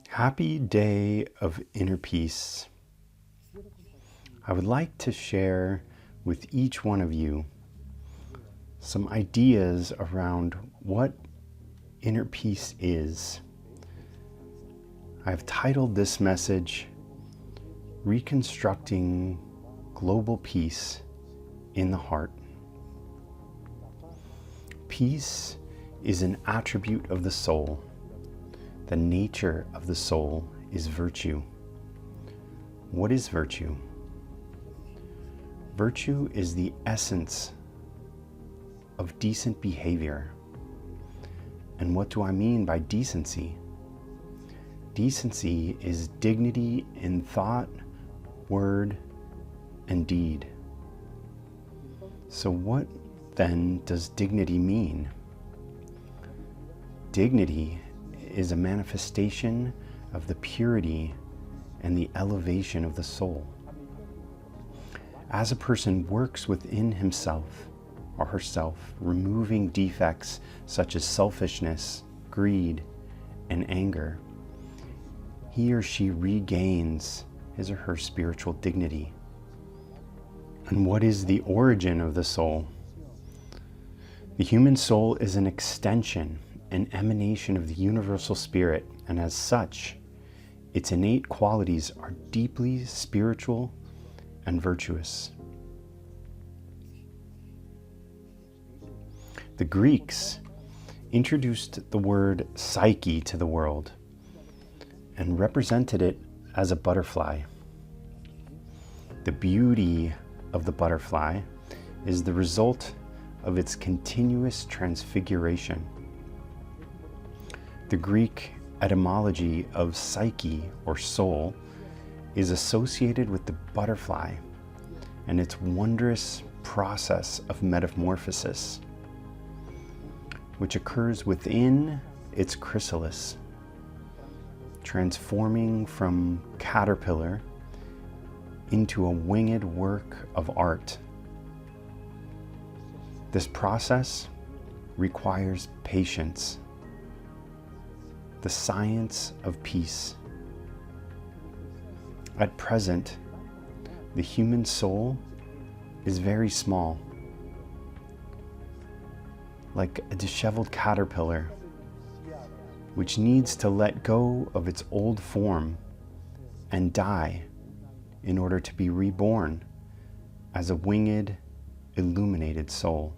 Happy day of inner peace. I would like to share with each one of you some ideas around what inner peace is. I've titled this message, Reconstructing Global Peace in the Heart. Peace is an attribute of the soul. The nature of the soul is virtue. What is virtue? Virtue is the essence of decent behavior. And what do I mean by decency? Decency is dignity in thought, word, and deed. So what then does dignity mean? Dignity is a manifestation of the purity and the elevation of the soul. As a person works within himself or herself, removing defects such as selfishness, greed, and anger, he or she regains his or her spiritual dignity. And what is the origin of the soul? The human soul is an extension, an emanation of the universal spirit, and as such, its innate qualities are deeply spiritual and virtuous. The Greeks introduced the word psyche to the world and represented it as a butterfly. The beauty of the butterfly is the result of its continuous transfiguration. The Greek etymology of psyche or soul is associated with the butterfly and its wondrous process of metamorphosis, which occurs within its chrysalis, transforming from caterpillar into a winged work of art. This process requires patience, the science of peace. At present, the human soul is very small, like a disheveled caterpillar, which needs to let go of its old form and die in order to be reborn as a winged, illuminated soul.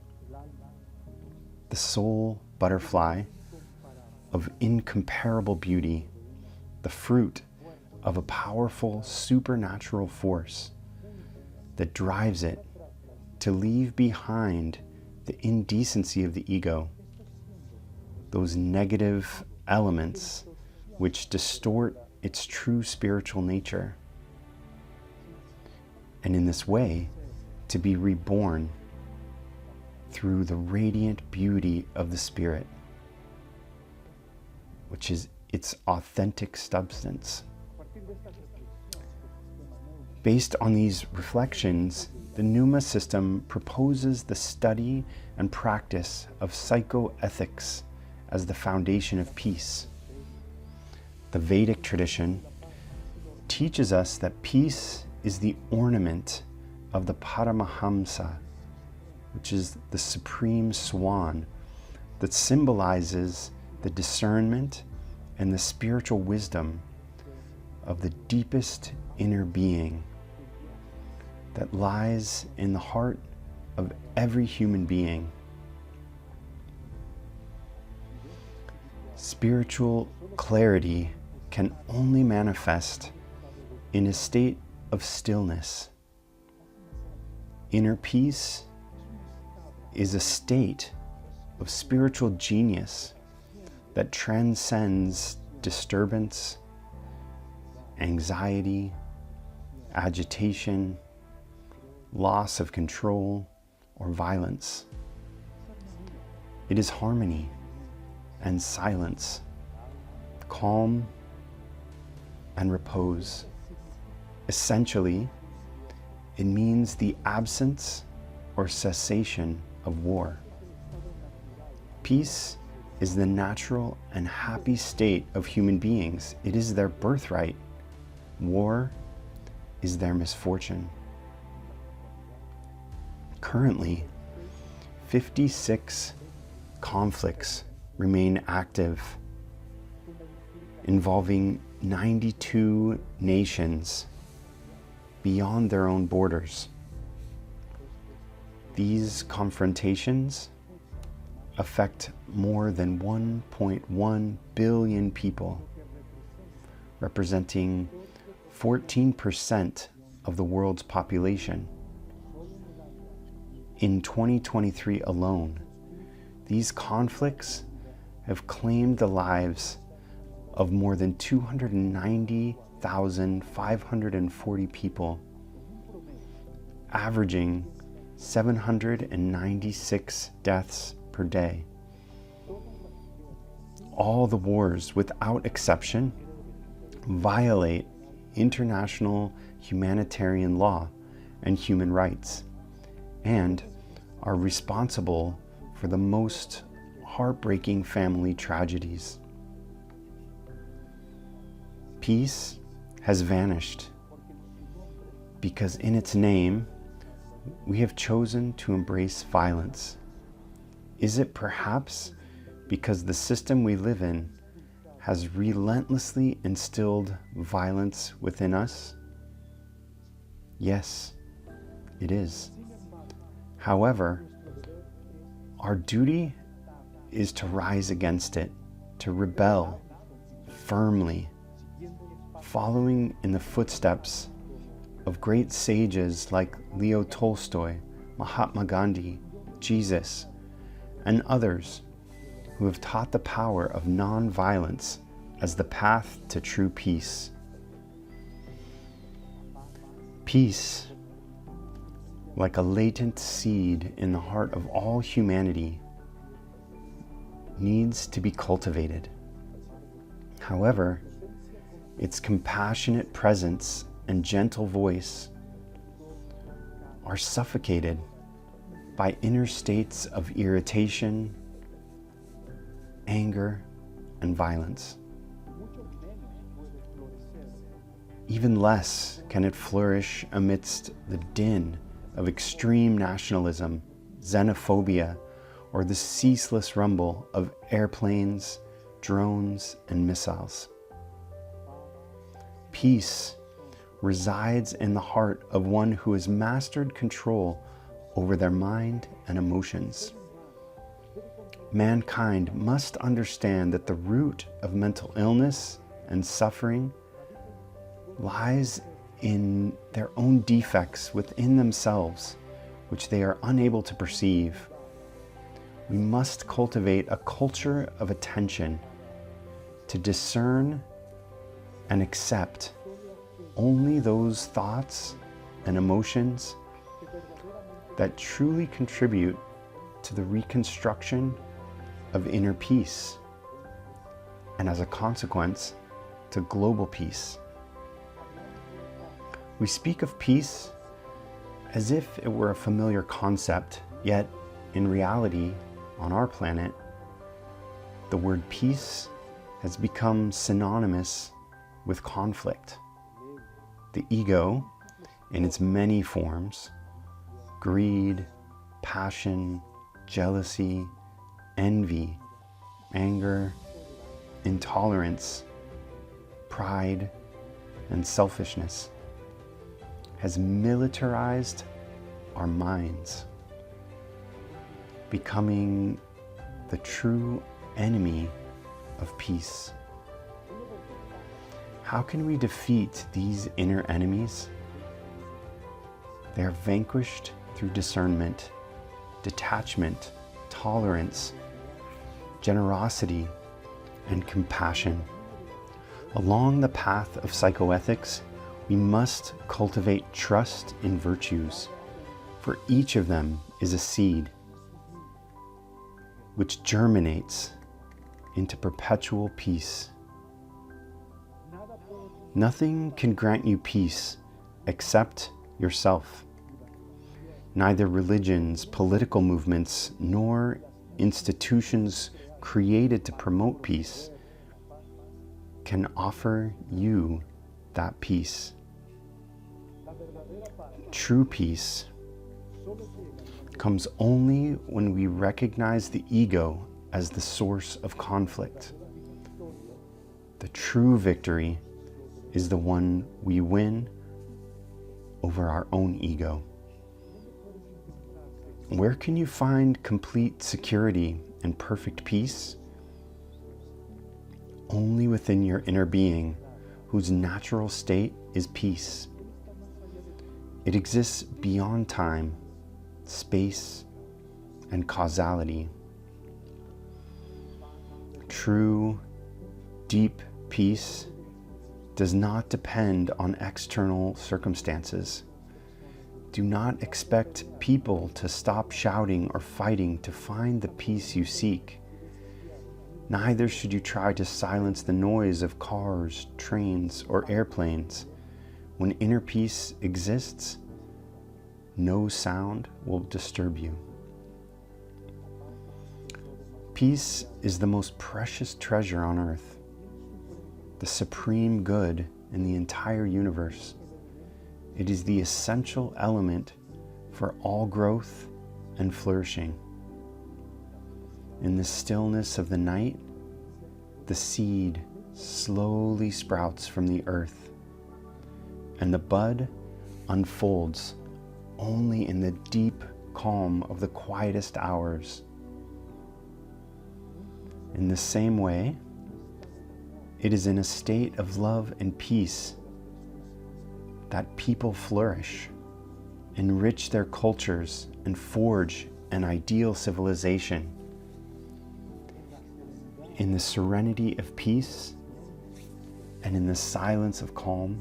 The soul butterfly of incomparable beauty, the fruit of a powerful supernatural force that drives it to leave behind the indecency of the ego, those negative elements which distort its true spiritual nature, and in this way to be reborn through the radiant beauty of the spirit, which is its authentic substance. Based on these reflections, the Pneuma system proposes the study and practice of psychoethics as the foundation of peace. The Vedic tradition teaches us that peace is the ornament of the Paramahamsa, which is the supreme swan that symbolizes the discernment and the spiritual wisdom of the deepest inner being that lies in the heart of every human being. Spiritual clarity can only manifest in a state of stillness. Inner peace is a state of spiritual genius that transcends disturbance, anxiety, agitation, loss of control, or violence. It is harmony and silence, calm and repose. Essentially, it means the absence or cessation of war. Peace is the natural and happy state of human beings. It is their birthright. War is their misfortune. Currently, 56 conflicts remain active, involving 92 nations beyond their own borders. These confrontations affect more than 1.1 billion people, representing 14% of the world's population. In 2023 alone, these conflicts have claimed the lives of more than 290,540 people, averaging 796 deaths per day. All the wars, without exception, violate international humanitarian law and human rights, and are responsible for the most heartbreaking family tragedies. Peace has vanished because in its name, we have chosen to embrace violence. Is it perhaps because the system we live in has relentlessly instilled violence within us? Yes, it is. However, our duty is to rise against it, to rebel firmly, following in the footsteps of great sages like Leo Tolstoy, Mahatma Gandhi, Jesus, and others who have taught the power of non-violence as the path to true peace. Peace, like a latent seed in the heart of all humanity, needs to be cultivated. However, its compassionate presence and gentle voice are suffocated by inner states of irritation, anger, and violence. Even less can it flourish amidst the din of extreme nationalism, xenophobia, or the ceaseless rumble of airplanes, drones, and missiles. Peace resides in the heart of one who has mastered control over their mind and emotions. Mankind must understand that the root of mental illness and suffering lies in their own defects within themselves, which they are unable to perceive. We must cultivate a culture of attention to discern and accept only those thoughts and emotions that truly contribute to the reconstruction of inner peace, and as a consequence, to global peace. We speak of peace as if it were a familiar concept, yet in reality, on our planet, the word peace has become synonymous with conflict. The ego, in its many forms, greed, passion, jealousy, envy, anger, intolerance, pride, and selfishness, has militarized our minds, becoming the true enemy of peace. How can we defeat these inner enemies? They are vanquished through discernment, detachment, tolerance, generosity, and compassion. Along the path of psychoethics, we must cultivate trust in virtues, for each of them is a seed which germinates into perpetual peace. Nothing can grant you peace except yourself. Neither religions, political movements, nor institutions created to promote peace, can offer you that peace. True peace comes only when we recognize the ego as the source of conflict. The true victory is the one we win over our own ego. Where can you find complete security and perfect peace? Only within your inner being, whose natural state is peace. It exists beyond time, space, and causality. True, deep peace does not depend on external circumstances. Do not expect people to stop shouting or fighting to find the peace you seek. Neither should you try to silence the noise of cars, trains, or airplanes. When inner peace exists, no sound will disturb you. Peace is the most precious treasure on earth, the supreme good in the entire universe. It is the essential element for all growth and flourishing. In the stillness of the night, the seed slowly sprouts from the earth, and the bud unfolds only in the deep calm of the quietest hours. In the same way, it is in a state of love and peace that people flourish, enrich their cultures, and forge an ideal civilization. In the serenity of peace and in the silence of calm,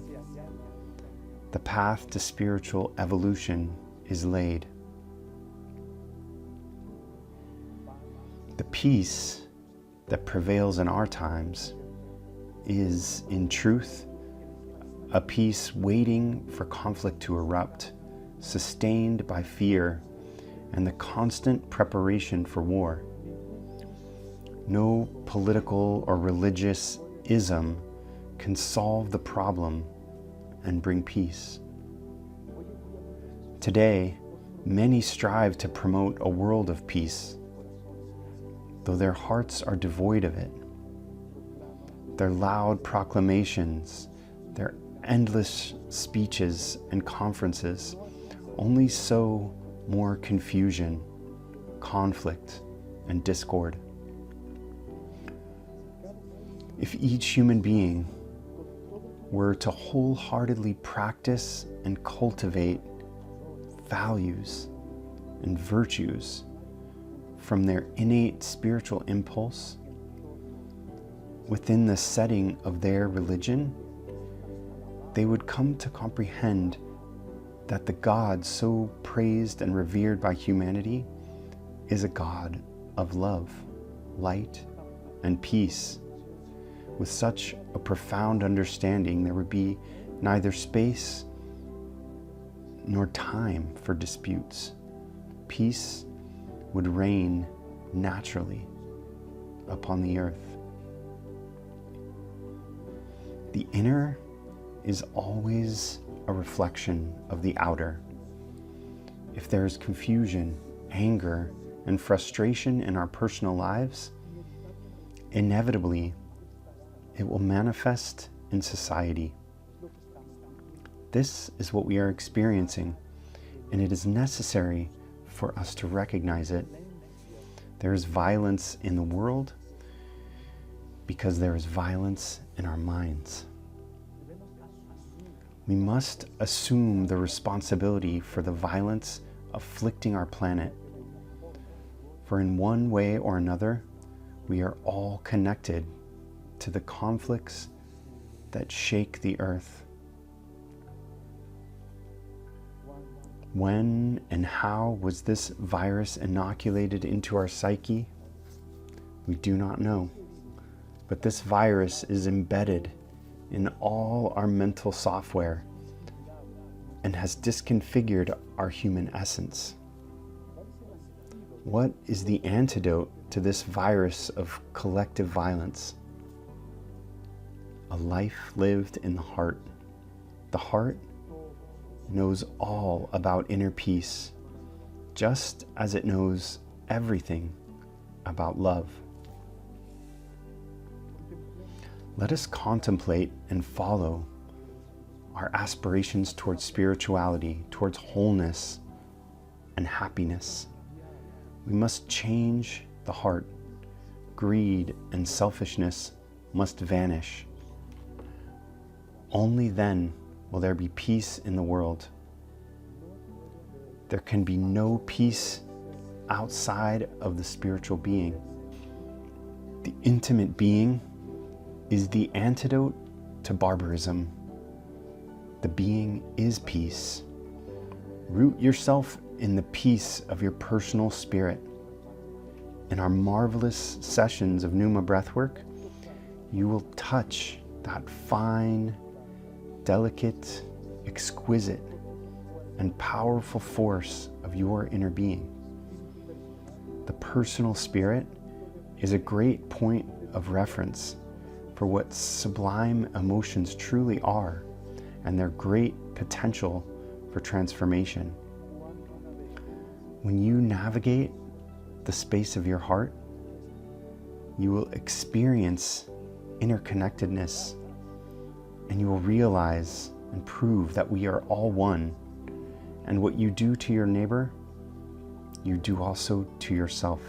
the path to spiritual evolution is laid. The peace that prevails in our times is, in truth, a peace waiting for conflict to erupt, sustained by fear and the constant preparation for war. No political or religious ism can solve the problem and bring peace. Today, many strive to promote a world of peace, though their hearts are devoid of it. Their loud proclamations, their endless speeches and conferences only sow more confusion, conflict, and discord. If each human being were to wholeheartedly practice and cultivate values and virtues from their innate spiritual impulse within the setting of their religion, they would come to comprehend that the God so praised and revered by humanity is a God of love, light, and peace. With such a profound understanding, there would be neither space nor time for disputes. Peace would reign naturally upon the earth. The inner is always a reflection of the outer. If there is confusion, anger, and frustration in our personal lives, inevitably it will manifest in society. This is what we are experiencing, and it is necessary for us to recognize it. There is violence in the world because there is violence in our minds. We must assume the responsibility for the violence afflicting our planet. For in one way or another, we are all connected to the conflicts that shake the earth. When and how was this virus inoculated into our psyche? We do not know. But this virus is embedded in all our mental software and has disconfigured our human essence. What is the antidote to this virus of collective violence? A life lived in the heart. The heart knows all about inner peace, just as it knows everything about love. Let us contemplate and follow our aspirations towards spirituality, towards wholeness and happiness. We must change the heart. Greed and selfishness must vanish. Only then will there be peace in the world. There can be no peace outside of the spiritual being. The intimate being is the antidote to barbarism. The being is peace. Root yourself in the peace of your personal spirit. In our marvelous sessions of Pneuma breathwork, you will touch that fine, delicate, exquisite, and powerful force of your inner being. The personal spirit is a great point of reference for what sublime emotions truly are and their great potential for transformation. When you navigate the space of your heart, you will experience interconnectedness, and you will realize and prove that we are all one, and what you do to your neighbor, you do also to yourself.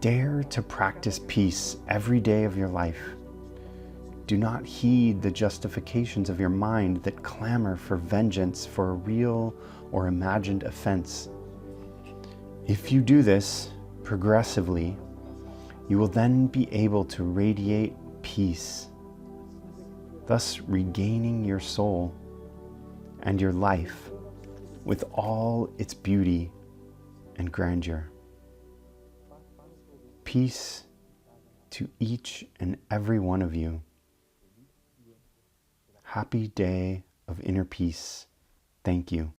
Dare to practice peace every day of your life. Do not heed the justifications of your mind that clamor for vengeance for a real or imagined offense. If you do this progressively, you will then be able to radiate peace, thus regaining your soul and your life with all its beauty and grandeur. Peace to each and every one of you. Happy day of inner peace. Thank you.